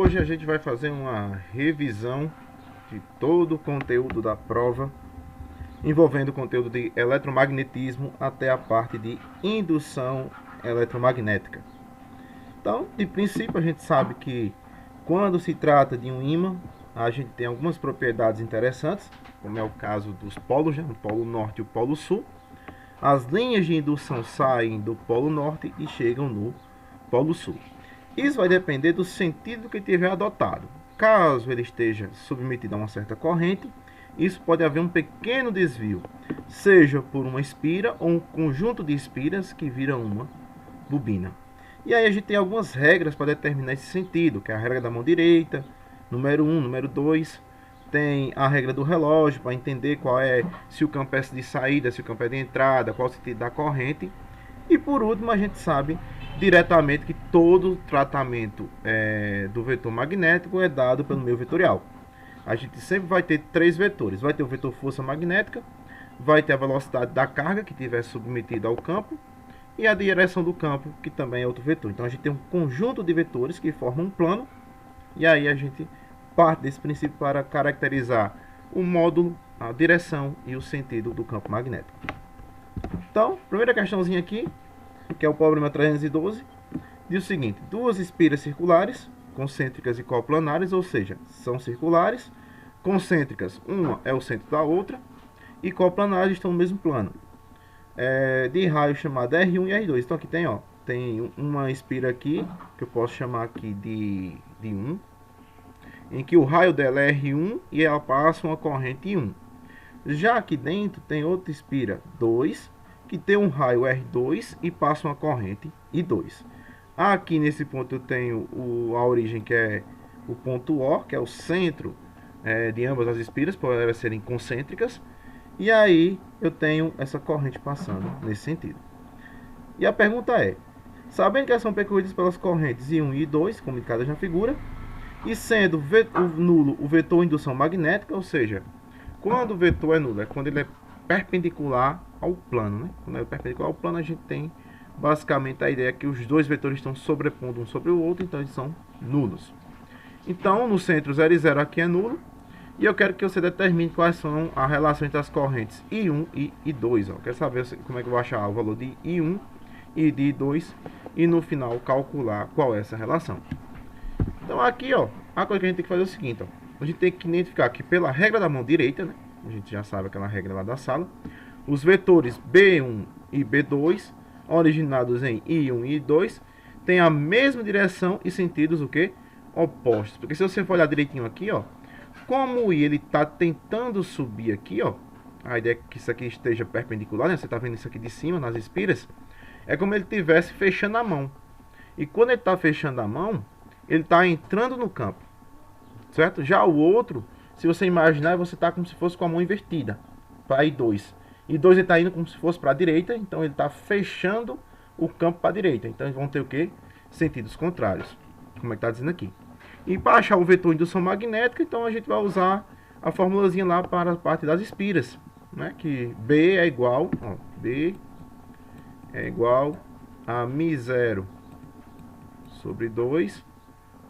hoje a gente vai fazer uma revisão de todo o conteúdo da prova, envolvendo o conteúdo de eletromagnetismo até a parte de indução eletromagnética. Então, de princípio, a gente sabe que quando se trata de um ímã, a gente tem algumas propriedades interessantes, como é o caso dos polos, né? O polo norte e o polo sul. As linhas de indução saem do polo norte e chegam no polo sul. Isso vai depender do sentido que tiver adotado. Caso ele esteja submetido a uma certa corrente, isso pode haver um pequeno desvio, seja por uma espira ou um conjunto de espiras que viram uma bobina. E aí a gente tem algumas regras para determinar esse sentido, que é a regra da mão direita, número 1, número 2. Tem a regra do relógio para entender qual é, se o campo é de saída, se o campo é de entrada, qual o sentido da corrente. E por último, a gente sabe diretamente que todo tratamento do vetor magnético é dado pelo meio vetorial. A gente sempre vai ter três vetores. Vai ter o vetor força magnética, vai ter a velocidade da carga que estiver submetida ao campo e a direção do campo, que também é outro vetor. Então a gente tem um conjunto de vetores que formam um plano, e aí a gente parte desse princípio para caracterizar o módulo, a direção e o sentido do campo magnético. Então, primeira questãozinha aqui, que é o problema 312, diz o seguinte: duas espiras circulares, concêntricas e coplanares, ou seja, são circulares, concêntricas, uma é o centro da outra, e coplanares estão no mesmo plano, de raio chamado R1 e R2. Então aqui tem uma espira aqui, que eu posso chamar aqui de 1, em que o raio dela é R1 e ela passa uma corrente I1. Já aqui dentro tem outra espira 2, que tem um raio R2 e passa uma corrente I2. Aqui nesse ponto eu tenho a origem, que é o ponto O, que é o centro de ambas as espiras, por elas serem concêntricas. E aí eu tenho essa corrente passando nesse sentido. E a pergunta é: sabendo que elas são percorridas pelas correntes I1 e I2, como indicadas na figura, e sendo nulo o vetor indução magnética, ou seja, quando o vetor é nulo, é quando ele é perpendicular ao plano, né? Quando é perpendicular ao plano, a gente tem basicamente a ideia que os dois vetores estão sobrepondo um sobre o outro, então eles são nulos. Então, no centro 0 e 0 aqui é nulo, e eu quero que você determine quais são a relação entre as correntes I1 e I2. Eu quero saber como é que eu vou achar o valor de I1 e de I2, e no final calcular qual é essa relação. Então aqui, a coisa que a gente tem que fazer é o seguinte, a gente tem que identificar que pela regra da mão direita, né, a gente já sabe aquela regra lá da sala, os vetores B1 e B2, originados em I1 e I2, têm a mesma direção e sentidos o quê? Opostos. Porque se você for olhar direitinho aqui, como o I ele está tentando subir aqui, a ideia é que isso aqui esteja perpendicular, né? Você está vendo isso aqui de cima, nas espiras, é como ele estivesse fechando a mão. E quando ele está fechando a mão, ele está entrando no campo, certo? Já o outro, se você imaginar, você está como se fosse com a mão invertida, para I2. I2 ele está indo como se fosse para a direita, então ele está fechando o campo para a direita. Então eles vão ter o quê? Sentidos contrários, como é que está dizendo aqui. E para achar o vetor indução magnética, então a gente vai usar a formulazinha lá para a parte das espiras, né? Que B é igual, B é igual a μ0 sobre 2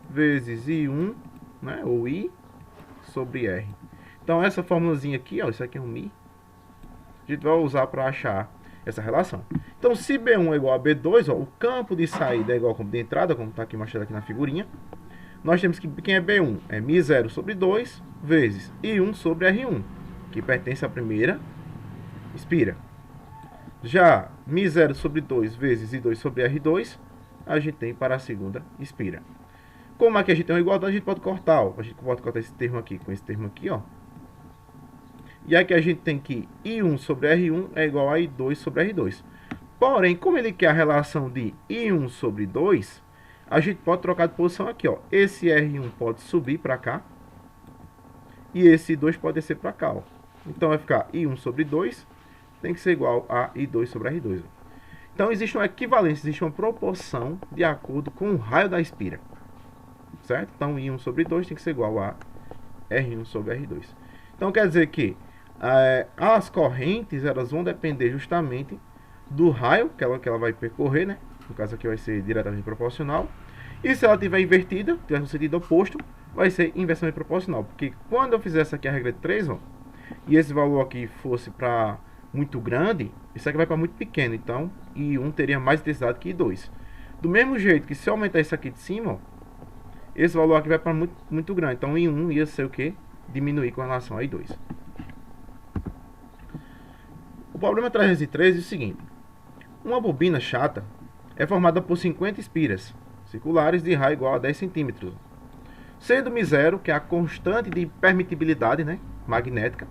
vezes I1, né? Ou I sobre R. Então essa formulazinha aqui, isso aqui é um μ, a gente vai usar para achar essa relação. Então se B1 é igual a B2, o campo de saída é igual ao campo de entrada, como está aqui mostrado aqui na figurinha. Nós temos que quem é B1 é μ0 sobre 2 vezes I1 sobre R1, que pertence à primeira espira. Já μ0 sobre 2 vezes I2 sobre R2, a gente tem para a segunda espira. Como aqui a gente tem uma igualdade, a gente pode cortar. A gente pode cortar esse termo aqui com esse termo aqui. E aqui a gente tem que I1 sobre R1 é igual a I2 sobre R2. Porém, como ele quer a relação de I1 sobre 2, a gente pode trocar de posição aqui. Esse R1 pode subir para cá e esse I2 pode descer para cá. Então vai ficar I1 sobre 2 tem que ser igual a I2 sobre R2. Então existe uma equivalência, existe uma proporção de acordo com o raio da espira, certo? Então I1 sobre 2 tem que ser igual a R1 sobre R2. Então quer dizer que as correntes elas vão depender justamente do raio que ela vai percorrer, né? No caso aqui vai ser diretamente proporcional. E se ela estiver invertida, tiver no sentido oposto, vai ser inversamente proporcional. Porque quando eu fizesse aqui a regra de 3, ó, e esse valor aqui fosse para muito grande, isso aqui vai para muito pequeno. Então, I1 teria mais intensidade que I2. Do mesmo jeito que se eu aumentar isso aqui de cima, ó, esse valor aqui vai para muito grande. Então, I1 ia ser o que? Diminuir com relação a I2. O problema 313 é o seguinte. Uma bobina chata é formada por 50 espiras circulares de raio igual a 10 centímetros. Sendo μ0, que é a constante de permitibilidade, né, magnética,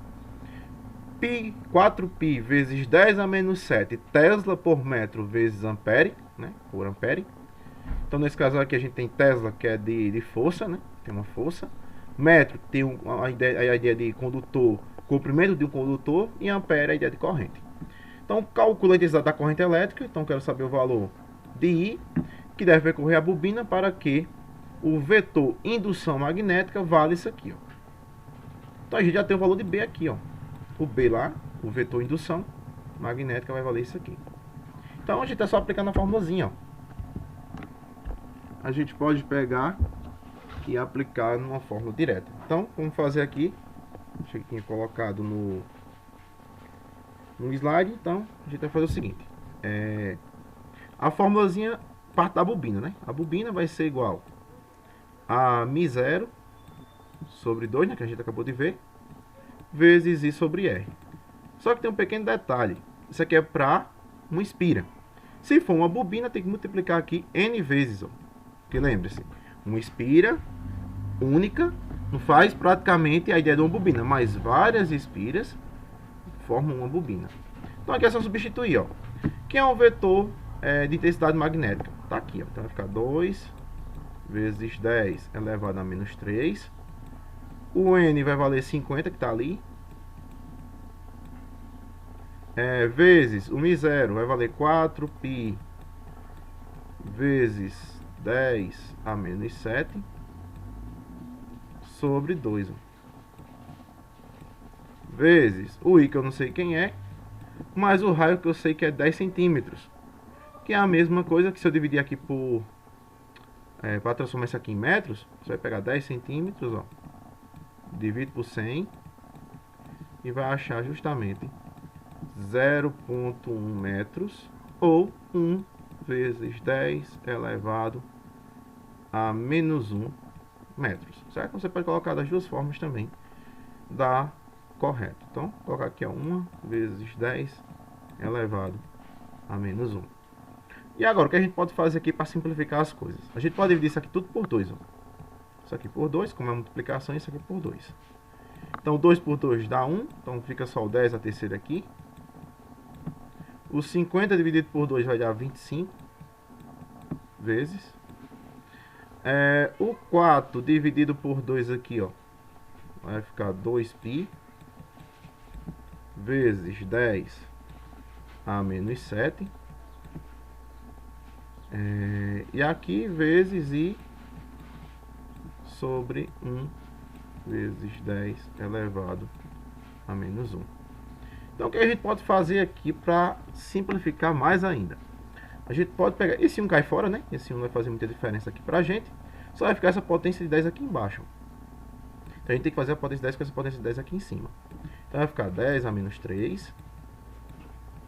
4π vezes 10 a menos 7 Tesla por metro vezes ampere, né, por ampere. Então, nesse caso aqui, a gente tem Tesla, que é de força, né, tem uma força. Metro tem a ideia de condutor, comprimento de um condutor, e ampere a ideia de corrente. Então, calcula a intensidade da corrente elétrica. Então, quero saber o valor de I, que deve percorrer a bobina para que o vetor indução magnética vale isso aqui, ó. Então, a gente já tem o valor de B aqui, ó. O B lá, o vetor indução magnética vai valer isso aqui. Então, a gente é só aplicar na formulazinha, ó. A gente pode pegar e aplicar numa fórmula direta. Então, vamos fazer aqui. Deixa eu aqui colocado no slide. Então, a gente vai fazer o seguinte. A formulazinha parte da bobina, né? A bobina vai ser igual a μ0 sobre 2, né, que a gente acabou de ver, vezes I sobre R. Só que tem um pequeno detalhe. Isso aqui é para uma espira. Se for uma bobina, tem que multiplicar aqui N vezes, ó. Porque lembre-se, uma espira única não faz praticamente a ideia de uma bobina, mas várias espiras formam uma bobina. Então aqui é só substituir, ó. Que é um vetor de intensidade magnética. Tá aqui, ó. Então vai ficar 2 vezes 10 elevado a menos 3. O N vai valer 50, que está ali. Vezes o μ0 vai valer 4π vezes 10 a menos 7 sobre 2. Vezes o I, que eu não sei quem é, mais o raio, que eu sei que é 10 centímetros. Que é a mesma coisa que se eu dividir aqui por... para transformar isso aqui em metros, você vai pegar 10 centímetros, ó, divide por 100 e vai achar justamente 0,1 metros, ou 1 vezes 10 elevado a menos 1 metros, certo? Você pode colocar das duas formas também, dá correto. Então, vou colocar aqui, ó, 1 vezes 10 elevado a menos 1. E agora, o que a gente pode fazer aqui para simplificar as coisas? A gente pode dividir isso aqui tudo por 2, ó. Isso aqui por 2, como é multiplicação, isso aqui por 2. Então, 2 por 2 dá 1, então fica só o 10 a terceira aqui. O 50 dividido por 2 vai dar 25 vezes. O 4 dividido por 2 aqui, ó, vai ficar 2π vezes 10 a menos 7. E aqui vezes I sobre 1 vezes 10 elevado a menos 1. Então, o que a gente pode fazer aqui para simplificar mais ainda? A gente pode pegar... Esse 1 cai fora, né? Esse 1 não vai fazer muita diferença aqui para a gente. Só vai ficar essa potência de 10 aqui embaixo. Então, a gente tem que fazer a potência de 10 com essa potência de 10 aqui em cima. Então, vai ficar 10 a menos 3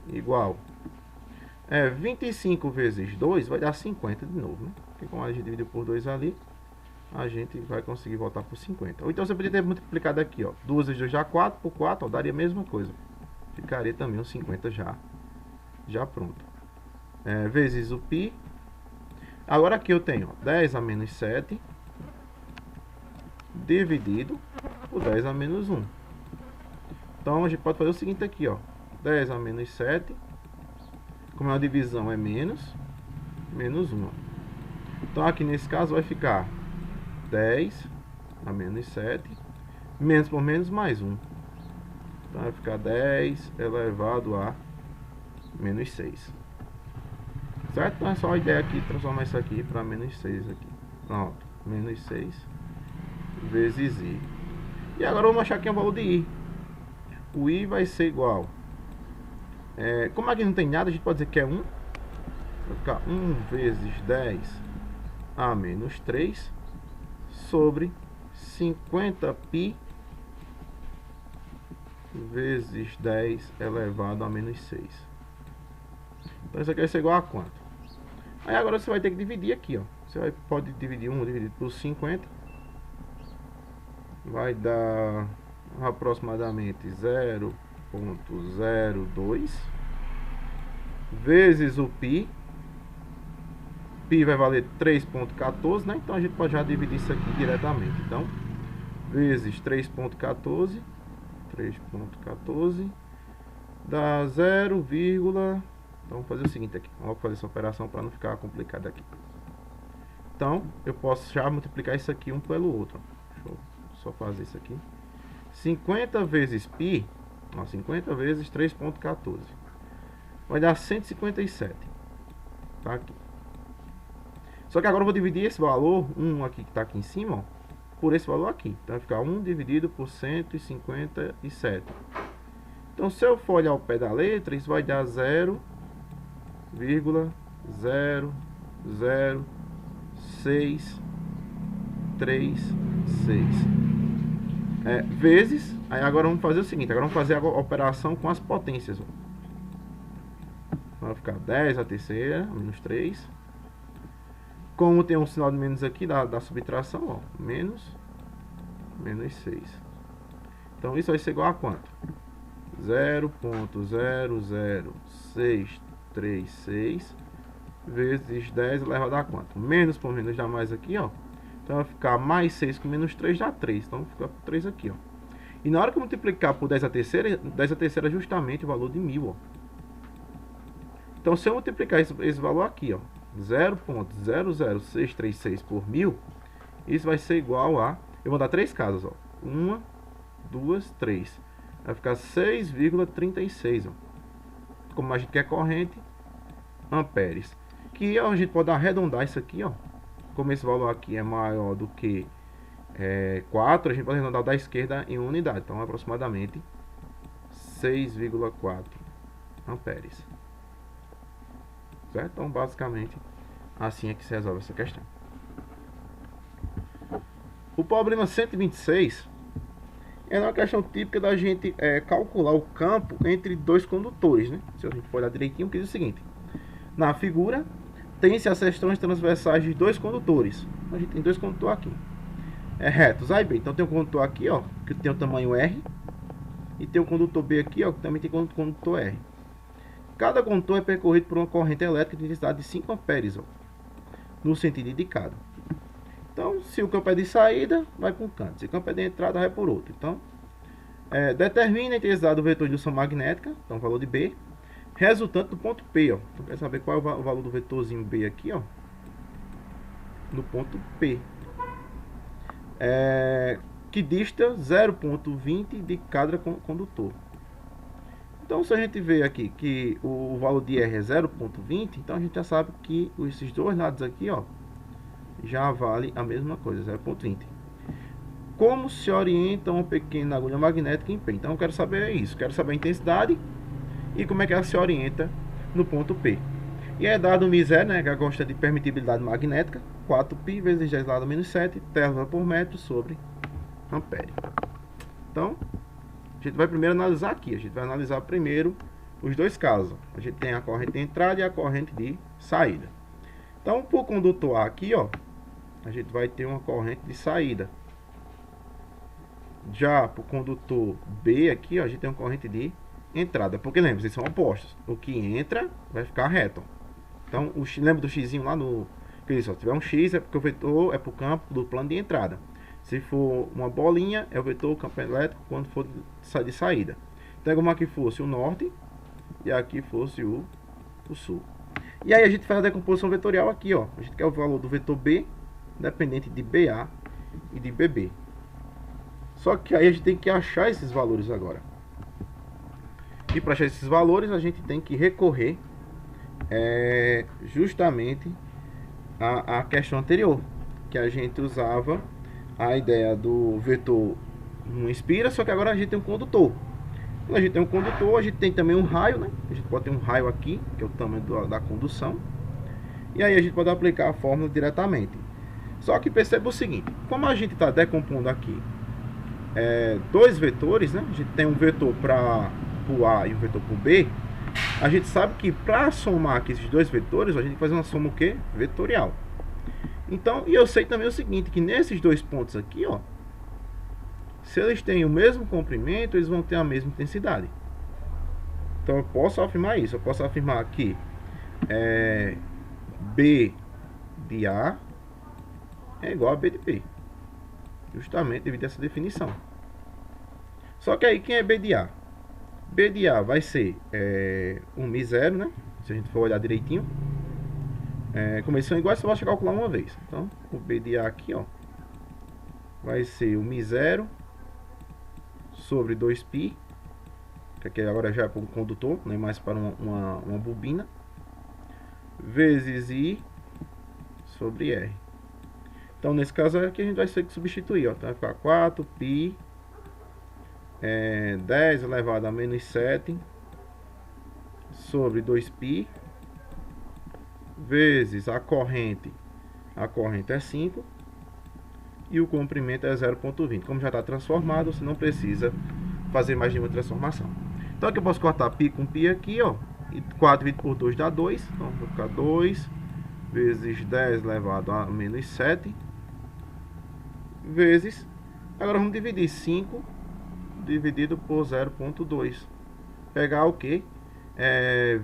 igual... 25 vezes 2 vai dar 50 de novo, né? Porque como a gente dividiu por 2 ali, a gente vai conseguir voltar por 50. Ou então você poderia ter multiplicado aqui, ó. 2 vezes 2 já 4, por 4, ó, daria a mesma coisa. Ficaria também uns 50 já pronto. Vezes o π. Agora aqui eu tenho, ó, 10 a menos 7 dividido por 10 a menos 1. Então a gente pode fazer o seguinte aqui, ó. 10 a menos 7... Como a divisão é menos 1. Então aqui nesse caso vai ficar 10 a menos 7, menos por menos mais 1. Então vai ficar 10 elevado a menos 6. Certo? Então é só a ideia aqui, transformar isso aqui para menos 6 aqui. Pronto, menos 6 vezes I. E agora vamos achar aqui o valor de I. O I vai ser igual... como aqui não tem nada, a gente pode dizer que é 1. Vai ficar 1 vezes 10 a menos 3 sobre 50π vezes 10 elevado a menos 6. Então isso aqui vai ser igual a quanto? Aí agora você vai ter que dividir aqui, ó. Você pode dividir 1 dividido por 50. Vai dar aproximadamente 0,02 vezes o π. Π vai valer 3,14, né? Então a gente pode já dividir isso aqui diretamente. Então, vezes 3,14 dá 0, então vamos fazer o seguinte aqui. Vamos fazer essa operação para não ficar complicado aqui. Então, eu posso já multiplicar isso aqui um pelo outro. Deixa eu só fazer isso aqui. 50 vezes π, 50 vezes 3,14 vai dar 157. Tá aqui. Só que agora eu vou dividir esse valor, 1 aqui que está aqui em cima, ó, por esse valor aqui. Então vai ficar 1 dividido por 157. Então se eu for olhar o pé da letra, isso vai dar 0,00636. Vezes, aí agora vamos fazer o seguinte, agora vamos fazer a operação com as potências. Ó. Vai ficar 10 a terceira, menos 3. Como tem um sinal de menos aqui da subtração, ó, menos 6. Então isso vai ser igual a quanto? 0,00636 vezes 10 elevado a quanto? Menos por menos dá mais aqui, ó. Então vai ficar mais 6 com menos 3 dá 3. Então fica 3 aqui, ó. E na hora que eu multiplicar por 10 a terceira é justamente o valor de 1000, ó. Então se eu multiplicar esse valor aqui, ó, 0,00636 por 1000, isso vai ser igual a... Eu vou dar 3 casas, ó. 1, 2, 3. Vai ficar 6,36, ó. Como a gente quer corrente, amperes. Que a gente pode arredondar isso aqui, ó. Como esse valor aqui é maior do que 4, a gente pode arredondar da esquerda em unidade. Então, aproximadamente 6,4 amperes. Certo? Então, basicamente, assim é que se resolve essa questão. O problema 126 é uma questão típica da gente calcular o campo entre dois condutores, né? Se a gente for olhar direitinho, que diz o seguinte: na figura, tem-se as secções transversais de dois condutores. A gente tem dois condutores aqui, retos A e B. Então tem um condutor aqui, ó, que tem o tamanho R, e tem o condutor B aqui, ó, que também tem condutor R. Cada condutor é percorrido por uma corrente elétrica de intensidade de 5 amperes, ó, no sentido indicado. Então, se o campo é de saída, vai para um canto. Se o campo é de entrada, vai por outro. Então, determina a intensidade do vetor de indução magnética, então o valor de B, resultante do ponto P, ó. Então, quer saber qual é o valor do vetorzinho B aqui, ó, no ponto P, que dista 0,20 de cada condutor. Então, se a gente vê aqui que o valor de R é 0,20, então a gente já sabe que esses dois lados aqui, ó, já vale a mesma coisa, 0,20. Como se orienta uma pequena agulha magnética em P? Então eu quero saber isso, quero saber a intensidade e como é que ela se orienta no ponto P. E é dado o μ0, né, que é a constante de permitibilidade magnética, 4π vezes 10 elevado a menos 7 Tesla por metro sobre ampere. Então, a gente vai primeiro analisar aqui, a gente vai analisar primeiro os dois casos. A gente tem a corrente de entrada e a corrente de saída. Então, por condutor A aqui, ó, a gente vai ter uma corrente de saída. Já para o condutor B aqui, ó, a gente tem uma corrente de entrada. Porque lembra, eles são opostos. O que entra vai ficar reto. Então, lembra do xzinho lá no... Que isso, se tiver um x é porque o vetor é para o campo do plano de entrada. Se for uma bolinha, é o vetor campo elétrico quando for de saída. Então, é como aqui fosse o norte e aqui fosse o sul. E aí a gente faz a decomposição vetorial aqui, ó. A gente quer o valor do vetor B, dependente de BA e de BB. Só que aí a gente tem que achar esses valores agora. E para achar esses valores, a gente tem que recorrer justamente à questão anterior, que a gente usava a ideia do vetor não inspira, só que agora a gente tem um condutor. Quando a gente tem um condutor, a gente tem também um raio, né? A gente pode ter um raio aqui, que é o tamanho da condução. E aí a gente pode aplicar a fórmula diretamente. Só que perceba o seguinte, como a gente está decompondo aqui dois vetores, né? A gente tem um vetor para o A e um vetor para o B. A gente sabe que para somar aqui esses dois vetores, a gente tem que fazer uma soma o quê? Vetorial. Então, e eu sei também o seguinte, que nesses dois pontos aqui, ó, se eles têm o mesmo comprimento, eles vão ter a mesma intensidade. Então eu posso afirmar isso. Eu posso afirmar que B de A é igual a B de B, justamente devido a essa definição. Só que aí, quem é B de A? B de A vai ser 1 μ0, né? Se a gente for olhar direitinho. Como eles são iguais, só basta calcular uma vez. Então, o B de A aqui, ó, vai ser 1 μ0 sobre 2π, que aqui agora já é para um condutor, não é mais para uma bobina, vezes I sobre R. Então, nesse caso aqui, a gente vai ter que substituir, ó. Então, vai ficar 4π 10 elevado a menos 7 sobre 2π vezes a corrente é 5 e o comprimento é 0,20. Como já está transformado, você não precisa fazer mais nenhuma transformação. Então aqui eu posso cortar π com π aqui, ó, e 4 dividido por 2 dá 2, então vai ficar 2 vezes 10 elevado a menos 7 vezes, agora vamos dividir 5 dividido por 0,2. Pegar o que?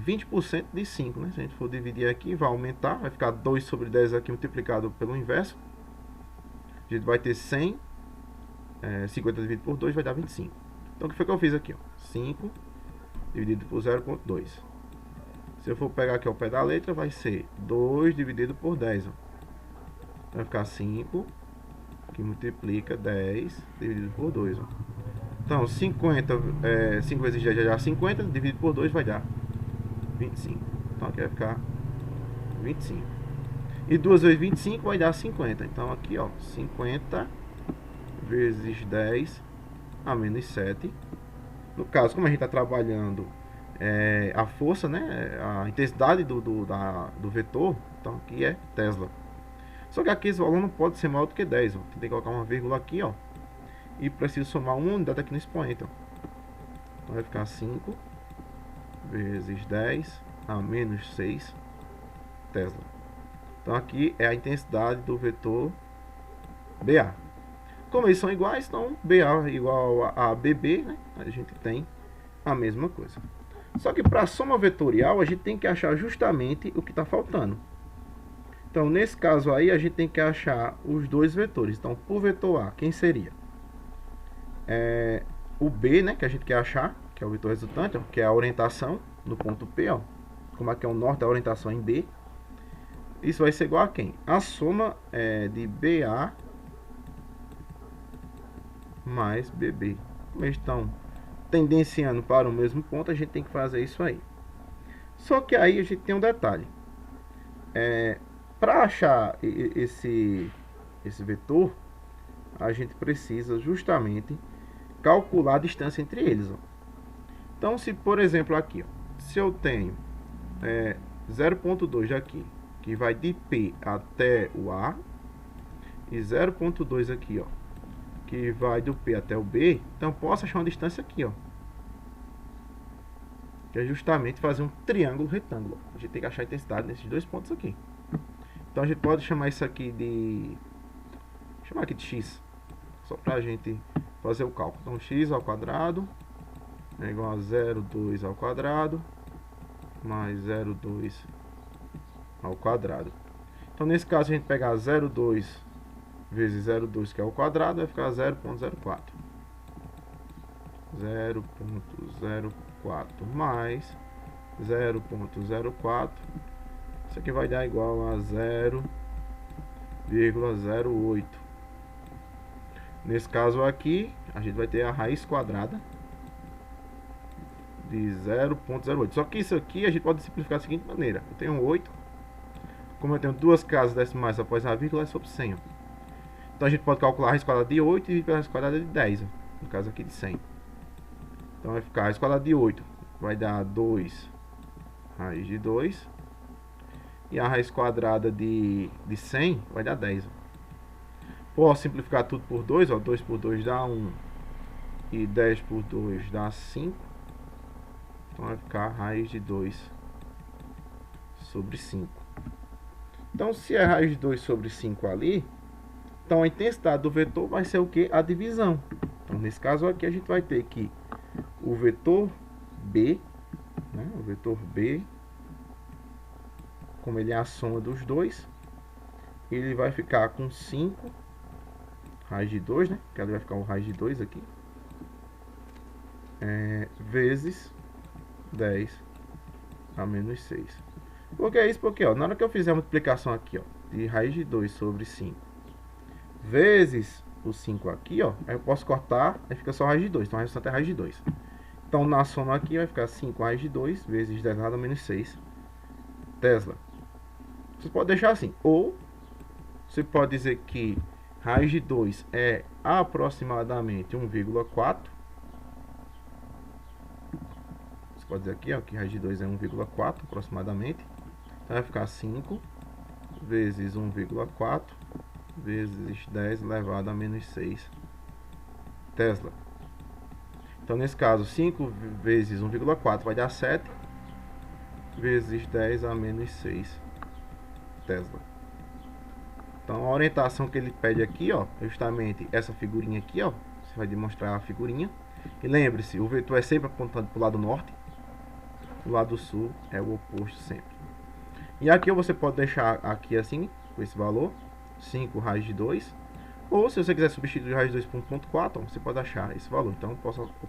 20% de 5, né? Se a gente for dividir aqui, vai aumentar, vai ficar 2 sobre 10 aqui multiplicado pelo inverso. A gente vai ter 100, 50 dividido por 2 vai dar 25. Então o que foi que eu fiz aqui? Ó? 5 dividido por 0,2. Se eu for pegar aqui ao pé da letra, vai ser 2 dividido por 10. Ó. Então vai ficar 5, que multiplica 10 dividido por 2. Ó. Então, 5 vezes 10 já dá 50, dividido por 2 vai dar 25. Então, aqui vai ficar 25. E 2 vezes 25 vai dar 50. Então, aqui, ó, 50 vezes 10 a menos 7. No caso, como a gente está trabalhando a força, né, a intensidade do vetor, então aqui é Tesla. Só que aqui esse valor não pode ser maior do que 10. Ó. Tem que colocar uma vírgula aqui, ó. E preciso somar uma unidade aqui no expoente. Ó. Então vai ficar 5 vezes 10 a menos 6 Tesla. Então aqui é a intensidade do vetor BA. Como eles são iguais, então BA igual a BB, né? A gente tem a mesma coisa. Só que para a soma vetorial, a gente tem que achar justamente o que está faltando. Então, nesse caso aí, a gente tem que achar os dois vetores. Então, por vetor A, quem seria? O B, né, que a gente quer achar, que é o vetor resultante, ó, que é a orientação no ponto P, ó. Como aqui é o norte, a orientação em B. Isso vai ser igual a quem? A soma de BA mais BB. Como eles estão tendenciando para o mesmo ponto, a gente tem que fazer isso aí. Só que aí a gente tem um detalhe. Para achar esse vetor, a gente precisa justamente calcular a distância entre eles. Ó. Então, se por exemplo aqui, ó, se eu tenho 0,2 aqui, que vai de P até o A, e 0,2 aqui, ó, que vai do P até o B, então eu posso achar uma distância aqui, ó, que é justamente fazer um triângulo retângulo. A gente tem que achar a intensidade nesses dois pontos aqui. Então a gente pode chamar isso aqui de... chamar aqui de x, só para a gente fazer o cálculo. Então x ao quadrado é igual a 0,2 ao quadrado mais 0,2 ao quadrado. Então nesse caso a gente pegar 0,2 vezes 0,2, que é o quadrado, vai ficar 0,04. 0,04 mais 0,04. Isso aqui vai dar igual a 0,08. Nesse caso aqui, a gente vai ter a raiz quadrada de 0,08. Só que isso aqui a gente pode simplificar da seguinte maneira. Eu tenho 8. Como eu tenho duas casas decimais após a vírgula, é sobre 100. Ó. Então a gente pode calcular a raiz quadrada de 8 e a raiz quadrada de 10. Ó. No caso aqui de 100. Então vai ficar a raiz quadrada de 8. Vai dar 2 raiz de 2. E a raiz quadrada de 100 vai dar 10. Ó. Posso simplificar tudo por 2, ó, 2 por 2 dá 1 e 10 por 2 dá 5. Então vai ficar raiz de 2 sobre 5. Então se é raiz de 2 sobre 5 ali, então a intensidade do vetor vai ser o que? A divisão. Então nesse caso aqui a gente vai ter que o vetor B, né, o vetor B, como ele é a soma dos dois, ele vai ficar com 5 raiz de 2, né? Que ele vai ficar o raiz de 2 aqui. Vezes 10 a menos 6. Por que isso? Porque ó, na hora que eu fizer a multiplicação aqui, ó, de raiz de 2 sobre 5 vezes o 5 aqui, ó, aí eu posso cortar, aí fica só raiz de 2. Então a resultante é raiz de 2. Então na soma aqui vai ficar 5 raiz de 2 vezes 10 elevado a menos 6 Tesla. Você pode deixar assim. Ou você pode dizer que raiz de 2 é aproximadamente 1,4. Você pode dizer aqui, ó, que raiz de 2 é 1,4 aproximadamente. Então vai ficar 5 vezes 1,4 vezes 10 elevado a menos 6 Tesla. Então nesse caso 5 vezes 1,4 vai dar 7 vezes 10 a menos 6 Tesla. Então a orientação que ele pede aqui, ó, é justamente essa figurinha aqui, ó. Você vai demonstrar a figurinha. E lembre-se, o vetor é sempre apontando para o lado norte. O lado sul é o oposto sempre. E aqui você pode deixar aqui assim, com esse valor, 5 raiz de 2. Ou se você quiser substituir raiz de 2 por 1,4, você pode achar esse valor. Então eu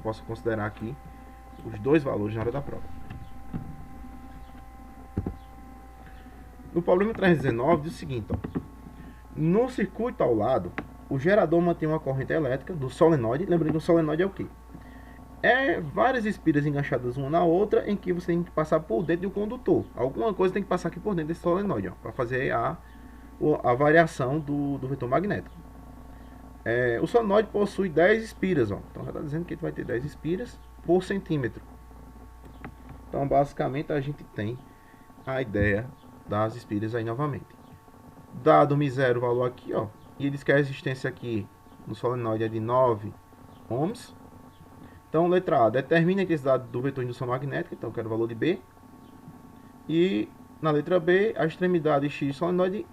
posso considerar aqui os dois valores na hora da prova. No problema 319 diz o seguinte, ó. No circuito ao lado, o gerador mantém uma corrente elétrica do solenoide. Lembrando que o solenoide é o quê? É várias espiras enganchadas uma na outra, em que você tem que passar por dentro de um condutor. Alguma coisa tem que passar aqui por dentro desse solenoide, para fazer a variação do vetor magnético. O solenoide possui 10 espiras, ó. Então já está dizendo que ele vai ter 10 espiras por centímetro. Então basicamente a gente tem a ideia das espiras aí novamente. Dado o valor aqui, ó, e ele diz que a resistência aqui no solenoide é de 9 ohms. Então, letra A, determine a intensidade do vetor de indução magnética, então eu quero o valor de B. E na letra B, a extremidade X do solenoide,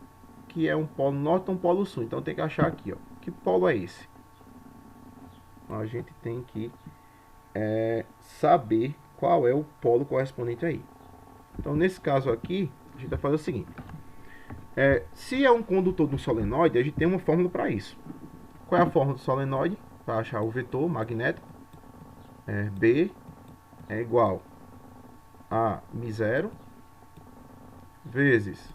que é um polo norte e um polo sul. Então tem que achar aqui, ó, que polo é esse? A gente tem que saber qual é o polo correspondente aí. Então, nesse caso aqui, a gente vai fazer o seguinte. Se é um condutor de um solenoide, a gente tem uma fórmula para isso. Qual é a fórmula do solenoide? Para achar o vetor magnético, B é igual a μ0 vezes...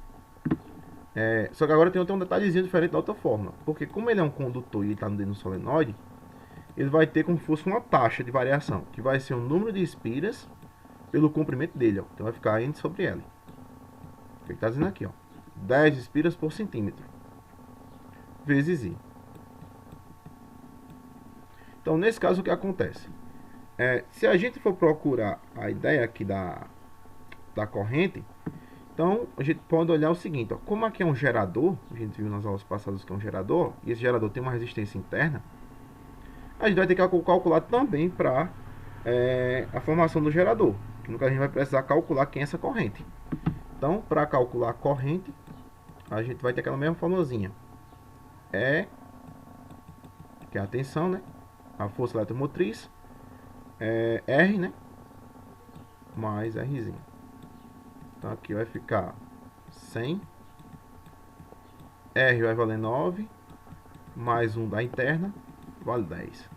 só que agora tem um detalhezinho diferente da outra fórmula. Porque como ele é um condutor e ele está dentro do solenoide, ele vai ter como se fosse uma taxa de variação, que vai ser o número de espiras pelo comprimento dele. Ó. Então vai ficar N sobre L. O que está dizendo aqui? Ó. 10 espiras por centímetro vezes I. Então nesse caso o que acontece? Se a gente for procurar a ideia aqui da corrente, então a gente pode olhar o seguinte, ó, como aqui é um gerador, a gente viu nas aulas passadas que é um gerador, e esse gerador tem uma resistência interna, a gente vai ter que calcular também para a formação do gerador, que no caso a gente vai precisar calcular quem é essa corrente. Então, para calcular a corrente, a gente vai ter aquela mesma formulazinha. Que é a tensão, né? A força eletromotriz. R, né? Mais Rzinho. Então aqui vai ficar 100. R vai valer 9. Mais 1 da interna. Vale 10.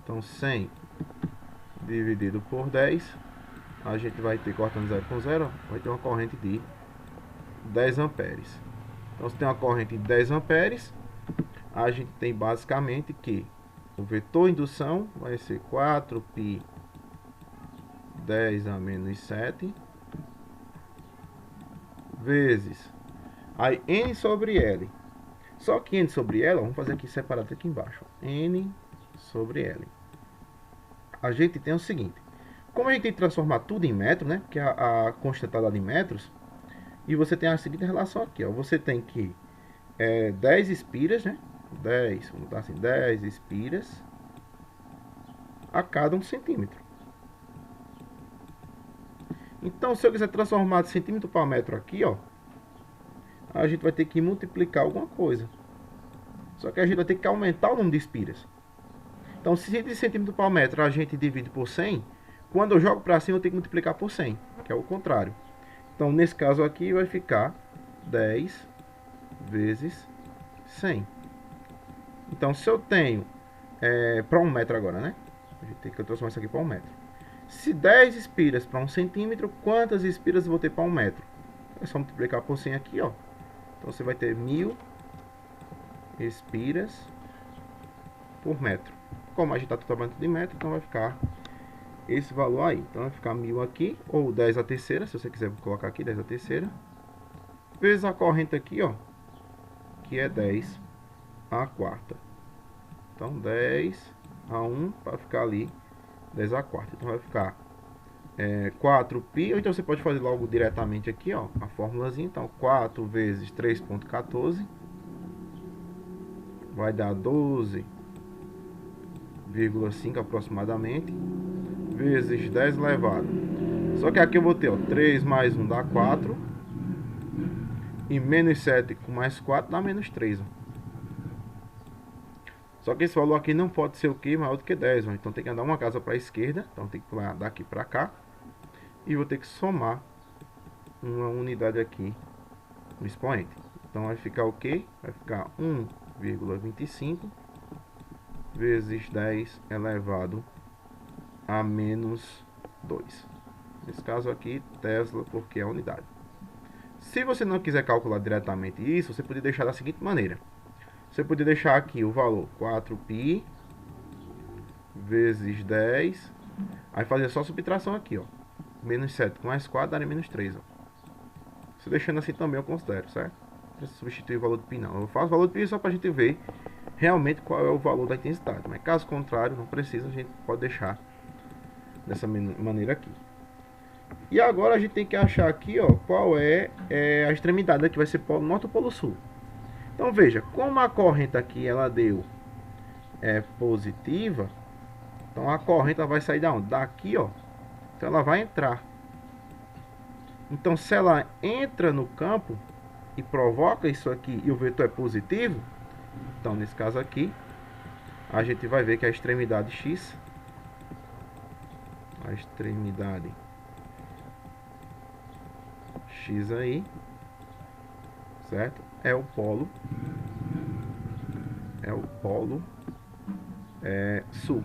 Então 100 dividido por 10. A gente vai ter, cortando 0 com 0, vai ter uma corrente de 10 amperes. Então se tem uma corrente de 10 amperes, a gente tem basicamente que o vetor indução vai ser 4π 10 a menos 7 vezes aí N sobre L. Só que N sobre L, vamos fazer aqui separado aqui embaixo. N sobre L. A gente tem o seguinte. Como a gente tem que transformar tudo em metro, né? Que a constante está dada em metros. E você tem a seguinte relação aqui, ó. Você tem que 10 espiras, né? 10, vamos botar assim, 10 espiras a cada 1 centímetro. Então, se eu quiser transformar de centímetro para metro aqui, ó, a gente vai ter que multiplicar alguma coisa. Só que a gente vai ter que aumentar o número de espiras. Então, se de centímetro para metro a gente divide por 100, quando eu jogo para cima eu tenho que multiplicar por 100, que é o contrário. Então, nesse caso aqui vai ficar 10 vezes 100. Então, se eu tenho para 1 metro agora, né? A gente tem que transformar isso aqui para 1 metro. Se 10 espiras para 1 centímetro, quantas espiras eu vou ter para 1 metro? É só multiplicar por 100 aqui, ó. Então, você vai ter 1000 espiras por metro. Como a gente está trabalhando de metro, então vai ficar esse valor aí. Então vai ficar 1000 aqui, ou 10 a terceira, se você quiser colocar aqui 10 a terceira, vezes a corrente aqui, ó, que é 10 a quarta. Então 10 a 1 para ficar ali 10 a quarta. Então vai ficar 4π, ou então você pode fazer logo diretamente aqui, ó, a formulazinha. Então 4 vezes 3,14 vai dar 12,5 aproximadamente, vezes 10 elevado. Só que aqui eu vou ter, ó, 3 mais 1 dá 4, e menos 7 com mais 4 dá menos 3. Ó. Só que esse valor aqui não pode ser o que? Maior do que 10. Ó. Então tem que andar uma casa para a esquerda, então tem que pular daqui para cá, e vou ter que somar uma unidade aqui no expoente. Então vai ficar o que? Vai ficar 1,25 vezes 10 elevado a menos 2. Nesse caso aqui, Tesla, porque é a unidade. Se você não quiser calcular diretamente isso, você pode deixar da seguinte maneira. Você pode deixar aqui o valor 4π vezes 10. Aí fazer só subtração aqui, ó. Menos 7 com mais 4 daria menos 3, ó. Se deixando assim também eu considero, certo? Não precisa substituir o valor de π não. Eu faço o valor de π só para a gente ver realmente qual é o valor da intensidade. Mas caso contrário, não precisa, a gente pode deixar dessa maneira aqui. E agora a gente tem que achar aqui, ó, qual é a extremidade, que vai ser polo norte ou polo sul. Então veja, como a corrente aqui ela deu positiva, então a corrente ela vai sair da onde? Daqui, ó. Então ela vai entrar. Então se ela entra no campo e provoca isso aqui e o vetor é positivo, então nesse caso aqui a gente vai ver que a extremidade x, a extremidade x aí, certo? É o polo sul.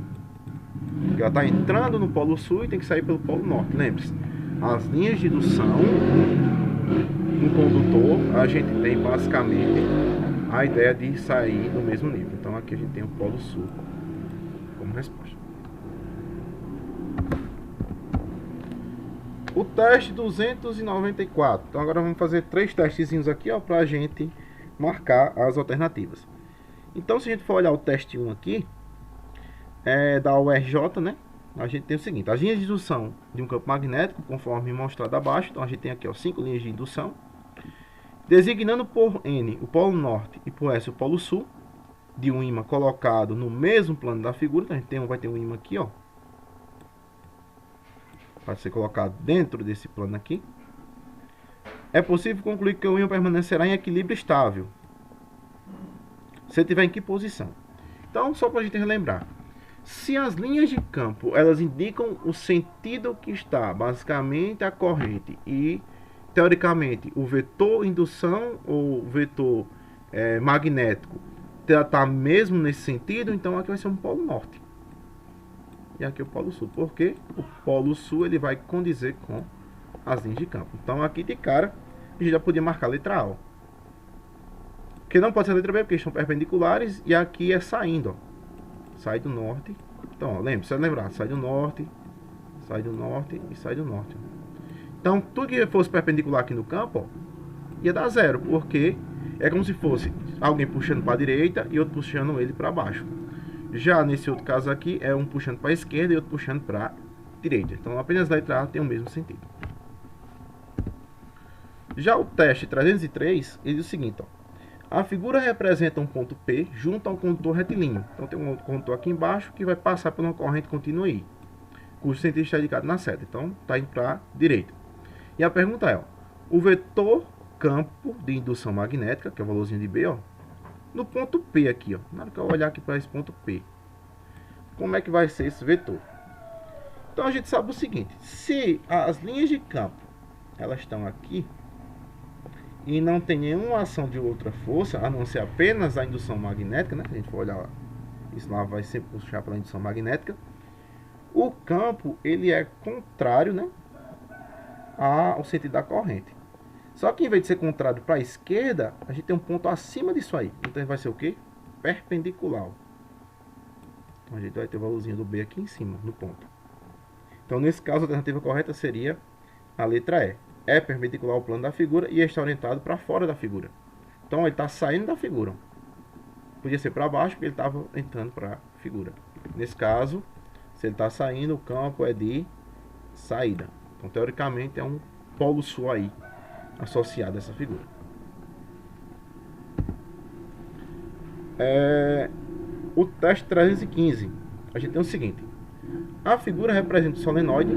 Ela está entrando no polo sul e tem que sair pelo polo norte. Lembre-se, as linhas de indução no condutor, a gente tem basicamente a ideia de sair do mesmo nível. Então aqui a gente tem o polo sul como resposta. O teste 294. Então agora vamos fazer 3 testezinhos aqui, ó, para a gente marcar as alternativas. Então se a gente for olhar o teste 1 aqui, da URJ, né? A gente tem o seguinte: as linhas de indução de um campo magnético, conforme mostrado abaixo. Então a gente tem aqui, ó, 5 linhas de indução, designando por N o polo norte e por S o polo sul, de um ímã colocado no mesmo plano da figura. Então a gente vai ter um ímã aqui, ó, para ser colocado dentro desse plano aqui. É possível concluir que o ímã permanecerá em equilíbrio estável se estiver em que posição? Então, só para a gente relembrar, se as linhas de campo elas indicam o sentido que está basicamente a corrente e teoricamente o vetor indução ou vetor magnético está mesmo nesse sentido, então aqui vai ser um polo norte e aqui o polo sul, porque o polo sul ele vai condizer com as linhas de campo. Então aqui de cara a gente já podia marcar a letra A, ó. Que não pode ser a letra B porque estão perpendiculares, e aqui é saindo, ó. Sai do norte. Então, lembre-se, lembrar, sai do norte e sai do norte. Então, tudo que fosse perpendicular aqui no campo, ó, ia dar zero, porque é como se fosse alguém puxando para a direita e outro puxando ele para baixo. Já nesse outro caso aqui, é um puxando para a esquerda e outro puxando para a direita. Então, apenas a letra A tem o mesmo sentido. Já o teste 303, ele diz o seguinte, ó: A figura representa um ponto P junto ao condutor retilíneo. Então tem um outro condutor aqui embaixo que vai passar por uma corrente contínua I, cujo sentido está indicado na seta. Então está indo para a direita. E a pergunta é, ó, o vetor campo de indução magnética, que é o valorzinho de B, ó, no ponto P aqui, ó, na hora que eu olhar aqui para esse ponto P, como é que vai ser esse vetor? Então a gente sabe o seguinte, se as linhas de campo elas estão aqui e não tem nenhuma ação de outra força, a não ser apenas a indução magnética, né? Se a gente for olhar, isso lá vai sempre puxar pela indução magnética. O campo, ele é contrário, né, ao sentido da corrente. Só que em vez de ser contrário para a esquerda, a gente tem um ponto acima disso aí. Então vai ser o quê? Perpendicular. Então a gente vai ter o valorzinho do B aqui em cima, no ponto. Então nesse caso a alternativa correta seria a letra E. É perpendicular ao plano da figura e está orientado para fora da figura. Então ele está saindo da figura. Podia ser para baixo, porque ele estava entrando para a figura. Nesse caso, se ele está saindo, o campo é de saída. Então teoricamente é um polo sul aí, associado a essa figura. O teste 315. A gente tem o seguinte. A figura representa um solenoide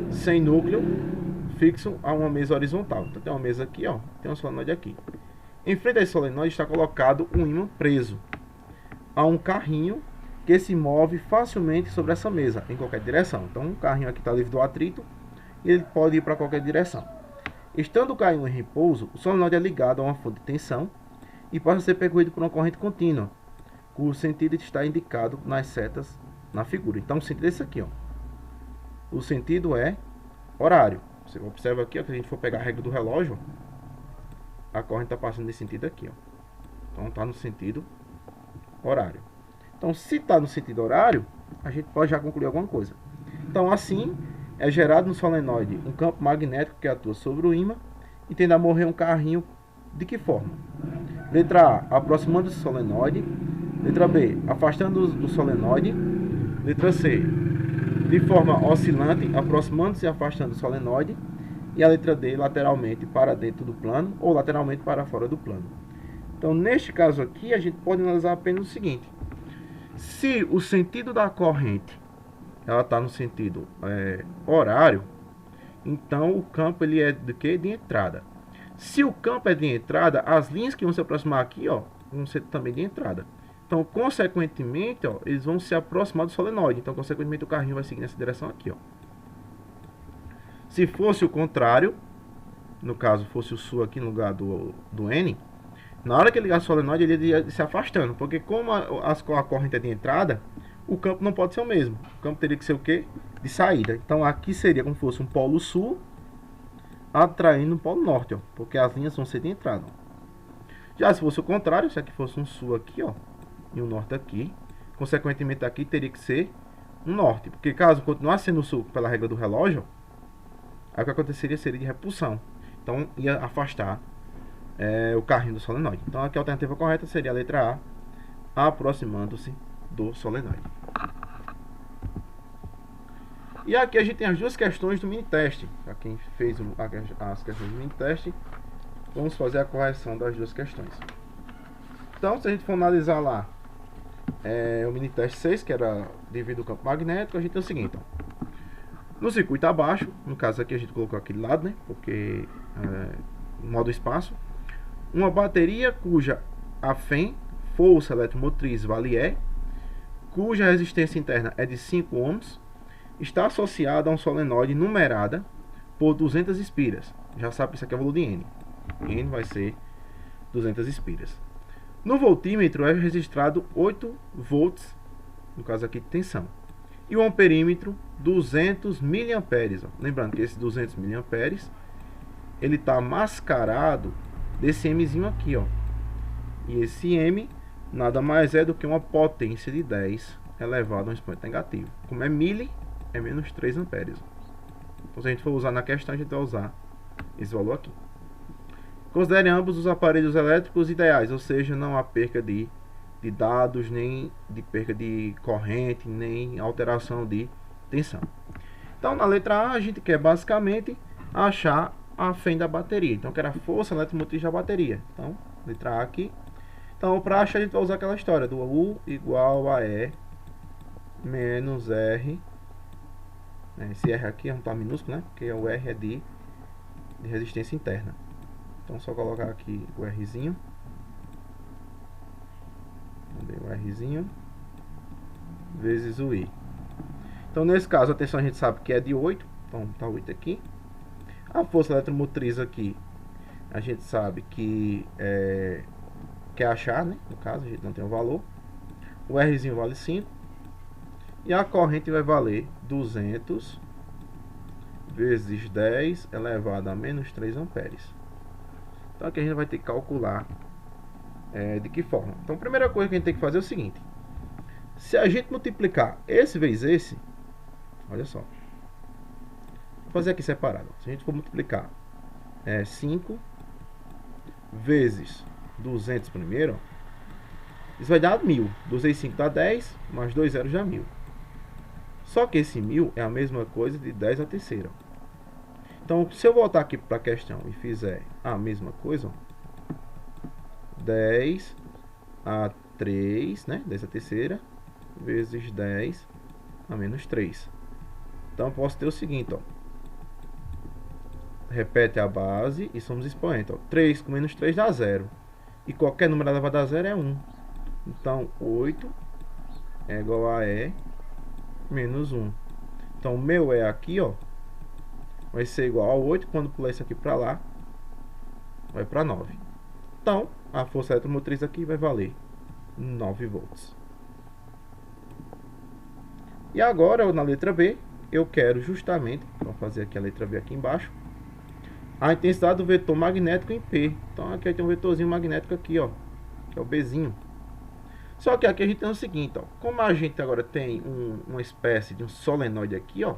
sem núcleo fixo a uma mesa horizontal. Então tem uma mesa aqui, ó, tem um solenoide aqui. Em frente a esse solenoide está colocado um ímã preso a um carrinho que se move facilmente sobre essa mesa, em qualquer direção. Então o carrinho aqui está livre do atrito e ele pode ir para qualquer direção. Estando o carrinho em repouso, o solenoide é ligado a uma fonte de tensão e pode ser percorrido por uma corrente contínua, cujo sentido está indicado nas setas na figura. Então o sentido é esse aqui, ó. O sentido é horário. Você observa aqui, ó, que se a gente for pegar a regra do relógio, a corrente está passando nesse sentido aqui, ó. Então está no sentido horário. Então se está no sentido horário, a gente pode já concluir alguma coisa. Então assim é gerado no solenoide um campo magnético que atua sobre o ímã e tende a mover um carrinho de que forma? Letra A, aproximando do solenoide. Letra B, afastando do solenoide. Letra C, de forma oscilante, aproximando-se e afastando do solenoide. E a letra D, lateralmente para dentro do plano ou lateralmente para fora do plano. Então, neste caso aqui, a gente pode analisar apenas o seguinte. Se o sentido da corrente ela está no sentido horário, então o campo ele é de quê? De entrada. Se o campo é de entrada, as linhas que vão se aproximar aqui, ó, vão ser também de entrada. Então, consequentemente, ó, eles vão se aproximar do solenoide. Então, consequentemente, o carrinho vai seguir nessa direção aqui, ó. Se fosse o contrário, no caso, fosse o sul aqui no lugar do N, na hora que ele ligar o solenoide, ele ia se afastando. Porque como a corrente é de entrada, o campo não pode ser o mesmo. O campo teria que ser o quê? De saída. Então, aqui seria como se fosse um polo sul atraindo um polo norte, ó, porque as linhas vão ser de entrada. Já se fosse o contrário, se aqui fosse um sul aqui, ó, e um norte aqui, consequentemente aqui teria que ser um norte, porque caso continuasse sendo sul pela regra do relógio, aí o que aconteceria seria de repulsão. Então ia afastar o carrinho do solenoide. Então aqui a alternativa correta seria a letra A, aproximando-se do solenoide. E aqui a gente tem as duas questões do mini-teste. Para quem fez as questões do mini-teste, vamos fazer a correção das duas questões. Então, se a gente for analisar lá o mini-teste 6, que era devido ao campo magnético, a gente tem o seguinte. Ó. No circuito abaixo, no caso aqui a gente colocou aquele lado, né? Porque modo espaço. Uma bateria cuja a FEM, força eletromotriz, vale E, cuja resistência interna é de 5 ohms, está associada a um solenoide numerada por 200 espiras. Já sabe que isso aqui é o valor de N. N vai ser 200 espiras. No voltímetro é registrado 8 volts, no caso aqui de tensão. E o amperímetro 200 miliamperes. Ó. Lembrando que esse 200 miliamperes ele está mascarado desse Mzinho aqui, ó. E esse M nada mais é do que uma potência de 10 elevado a um expoente negativo. Como é mili, é menos 3 amperes. Então, se a gente for usar na questão, a gente vai usar esse valor aqui. Considere ambos os aparelhos elétricos ideais, ou seja, não há perca de dados, nem de perca de corrente, nem alteração de tensão. Então, na letra A, a gente quer basicamente achar a FEM da bateria. Então, quer a força eletromotriz da bateria. Então, letra A aqui, Então, para achar, a gente vai usar aquela história do U igual a E menos R. Esse R aqui não está minúsculo, né? Porque o R é de resistência interna. Então, só colocar aqui o Rzinho. O Rzinho vezes o I. Então, nesse caso, a tensão a gente sabe que é de 8. Então, está 8 aqui. A força eletromotriz aqui, a gente sabe que quer achar, né? No caso, a gente não tem o valor. O Rzinho vale 5. E a corrente vai valer 200 vezes 10 elevado a menos 3 amperes. Então, aqui a gente vai ter que calcular de que forma. Então, a primeira coisa que a gente tem que fazer é o seguinte. Se a gente multiplicar esse vezes esse, olha só. Vou fazer aqui separado. Se a gente for multiplicar 5 vezes 200 primeiro, isso vai dar 1000. 2 vezes 5 dá 10, mais 2 zeros dá 1000. Só que esse 1000 é a mesma coisa de 10 à terceira. Então, se eu voltar aqui para a questão e fizer a mesma coisa, 10 a 3, né? 10 à terceira, vezes 10 a menos 3. Então, eu posso ter o seguinte, ó. Repete a base e somos expoentes. Ó. 3 com menos 3 dá 0. E qualquer número elevado a 0 é 1. Então, 8 é igual a E menos 1. Então, o meu E aqui, ó, vai ser igual a 8. Quando pular isso aqui para lá, vai para 9. Então, a força eletromotriz aqui vai valer 9 volts. E agora, na letra B, eu quero justamente, vou fazer aqui a letra B aqui embaixo, a intensidade do vetor magnético em P. Então, aqui tem um vetorzinho magnético aqui, ó, que é o Bzinho. Só que aqui a gente tem o seguinte, ó, como a gente agora tem uma espécie de um solenoide aqui, ó,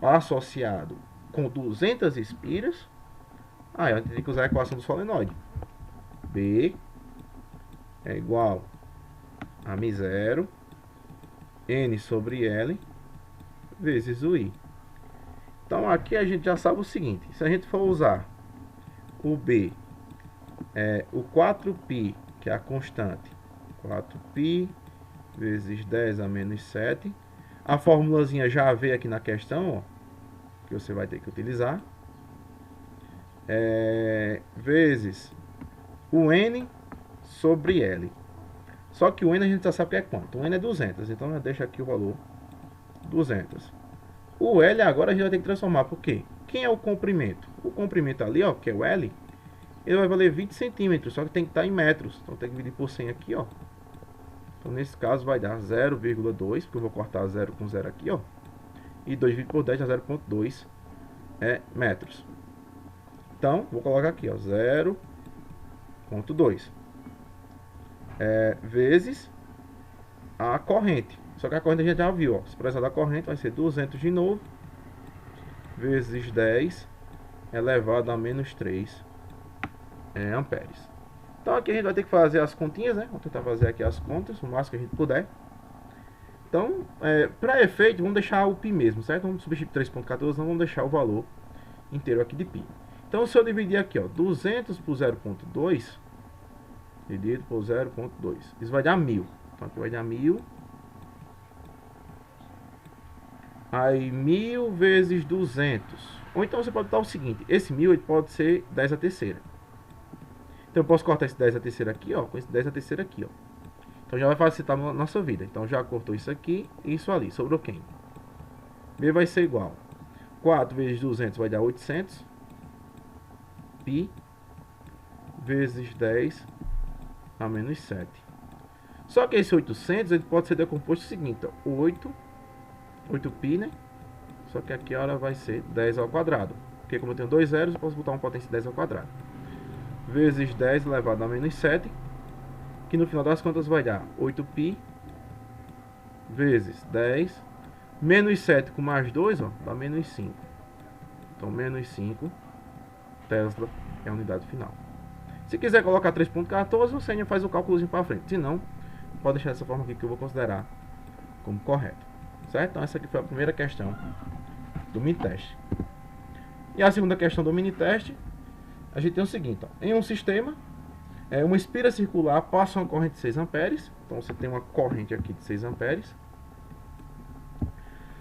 associado com 200 espiras, aí a gente tem que usar a equação do solenoide. B é igual a μ0 N sobre L vezes o I. Então aqui a gente já sabe o seguinte, se a gente for usar o B, o 4π, que é a constante, 4π vezes 10 a menos 7, a formulazinha já veio aqui na questão, ó, que você vai ter que utilizar, vezes o N sobre L. Só que o N a gente já sabe que é quanto? O N é 200, então já deixa aqui o valor 200. O L agora a gente vai ter que transformar, por quê? Quem é o comprimento? O comprimento ali, ó, que é o L, ele vai valer 20 centímetros, só que tem que estar em metros. Então tem que dividir por 100 aqui, ó. Então nesse caso vai dar 0,2, porque eu vou cortar 0 com 0 aqui, ó. E 2 dividido por 10 dá 0,2 metros. Então, vou colocar aqui, ó, 0,2 vezes a corrente. Só que a corrente a gente já viu, ó. A expressão da corrente vai ser 200 de novo, vezes 10 elevado a menos 3 amperes. Então aqui a gente vai ter que fazer as continhas, né? Vamos tentar fazer aqui as contas, o máximo que a gente puder. Então, para efeito, vamos deixar o π mesmo, certo? Vamos substituir 3.14, não vamos deixar o valor inteiro aqui de π. Então, se eu dividir aqui, ó, 200 por 0,2, dividido por 0,2, isso vai dar 1000. Então, aqui vai dar 1000. Aí, 1000 vezes 200. Ou então, você pode botar o seguinte, esse 1000 ele pode ser 10 à terceira. Então, eu posso cortar esse 10 à terceira aqui, ó, com esse 10 à terceira aqui, ó. Então, já vai facilitar a nossa vida. Então, já cortou isso aqui e isso ali. Sobrou quem? B vai ser igual. 4 vezes 200 vai dar 800. Π vezes 10 a menos 7. Só que esse 800 ele pode ser decomposto o seguinte, ó, 8π, né? Só que aqui a hora vai ser 10 ao quadrado. Porque como eu tenho dois zeros, eu posso botar uma potência de 10 ao quadrado. Vezes 10 elevado a menos 7. Que no final das contas vai dar 8π vezes 10. Menos 7 com mais 2, ó, dá menos 5. Então, menos 5 Tesla é a unidade final. Se quiser colocar 3.14, você ainda faz o cálculozinho para frente. Se não, pode deixar dessa forma aqui que eu vou considerar como correto. Certo? Então, essa aqui foi a primeira questão do mini-teste. E a segunda questão do mini-teste, a gente tem o seguinte, ó, em um sistema Uma espira circular passa uma corrente de 6 amperes. Então você tem uma corrente aqui de 6 amperes.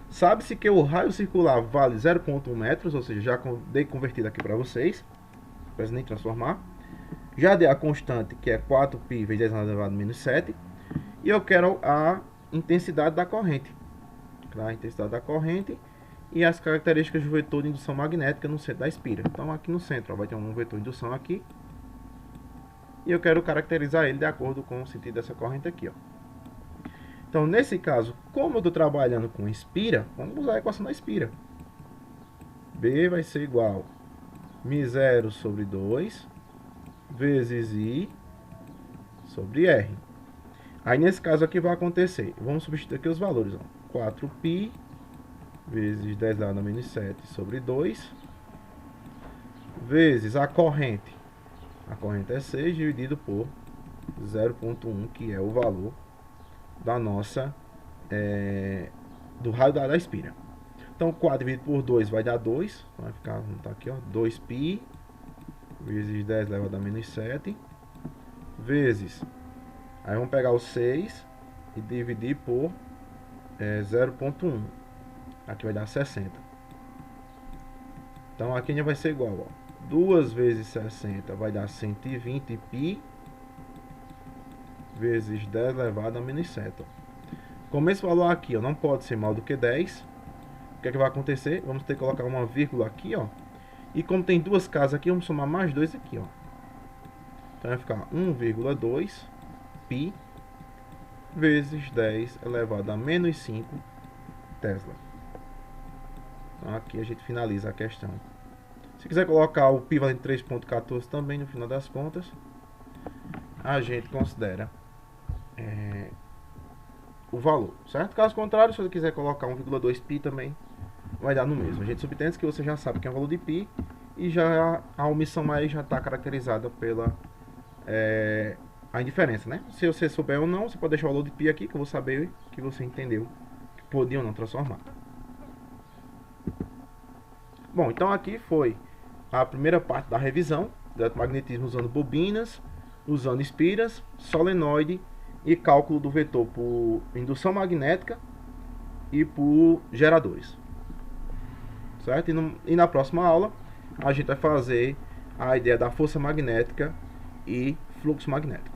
Sabe-se que o raio circular vale 0,1 metros, ou seja, já dei convertido aqui para vocês. Não precisa nem transformar. Já dei a constante, que é 4π vezes 10 elevado a menos 7. E eu quero a intensidade da corrente. A intensidade da corrente e as características do vetor de indução magnética no centro da espira. Então aqui no centro vai ter um vetor de indução aqui. E eu quero caracterizar ele de acordo com o sentido dessa corrente aqui, ó. Então, nesse caso, como eu estou trabalhando com espira, vamos usar a equação da espira. B vai ser igual a μ0 sobre 2 vezes I sobre R. Aí, nesse caso aqui, vai acontecer. Vamos substituir aqui os valores. Ó. 4π vezes 10 elevado a menos 7 sobre 2 vezes a corrente. A corrente é 6 dividido por 0,1, que é o valor da nossa do raio da espira. Então 4 dividido por 2 vai dar 2, vai ficar, tá aqui, ó, 2π vezes 10 elevado a menos 7 vezes, aí vamos pegar o 6 e dividir por 0,1, aqui vai dar 60. Então aqui vai ser igual, ó, 2 vezes 60 vai dar 120π vezes 10 elevado a menos 7. Como esse valor aqui, ó, não pode ser maior do que 10, o que é que vai acontecer? Vamos ter que colocar uma vírgula aqui, ó. E como tem duas casas aqui, vamos somar mais 2 aqui, ó. Então vai ficar 1,2 π vezes 10 elevado a menos 5 Tesla. Então aqui a gente finaliza a questão. Se quiser colocar o π valendo 3,14 também no final das contas, a gente considera o valor, certo? Caso contrário, se você quiser colocar 1,2 π também, vai dar no mesmo. A gente subentende que você já sabe que é o valor de π e já a omissão aí já está caracterizada pela a indiferença, né? Se você souber ou não, você pode deixar o valor de π aqui, que eu vou saber que você entendeu que podia ou não transformar. Bom, então aqui foi a primeira parte da revisão do eletromagnetismo usando bobinas, usando espiras, solenoide e cálculo do vetor por indução magnética e por geradores, certo? E na próxima aula a gente vai fazer a ideia da força magnética e fluxo magnético.